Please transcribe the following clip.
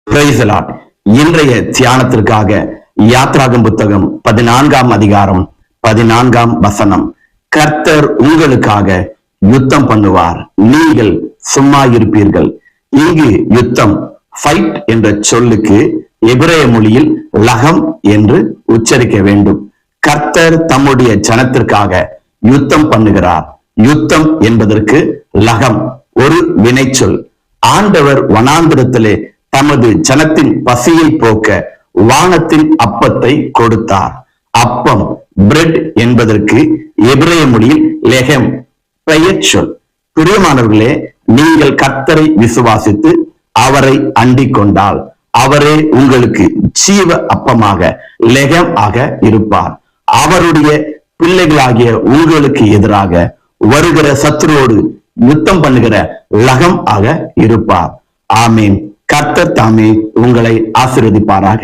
Praise the Lord. இன்றைய தியானத்திற்காக யாத்ராகம் புத்தகம் 14ஆம் அதிகாரம் 14ஆம் வசனம். கர்த்தர் உங்களுக்காக யுத்தம் பண்ணுவார், நீங்கள் சும்மா இருப்பீர்கள். இங்கு யுத்தம் ஃபைட் என்ற சொல்லுக்கு எபிரேய மொழியில் லகம் என்று உச்சரிக்க வேண்டும். கர்த்தர் தம்முடைய ஜனத்திற்காக யுத்தம் பண்ணுகிறார். யுத்தம் என்பதற்கு லகம் ஒரு வினைச்சொல். ஆண்டவர் வனாந்திரத்திலே தமது ஜனத்தின் பசியை போக்க வானத்தின் அப்பத்தை கொடுத்தார். அப்பம் பிரெட் என்பதற்கு எபிரேய மொழியில் லெஹம் பெயர் சொல். பிரியமானவர்களே, நீங்கள் கர்த்தரை விசுவாசித்து அவரை அண்டிக் கொண்டால் அவரே உங்களுக்கு ஜீவ அப்பமாக லெகம் ஆக இருப்பார். அவருடைய பிள்ளைகளாகிய உங்களுக்கு எதிராக வருகிற சத்துருவோடு யுத்தம் பண்ணுகிற லகம் ஆக இருப்பார். ஆமீன். கர்த்தர் தாமே உங்களை ஆசீர்வதிப்பாராக.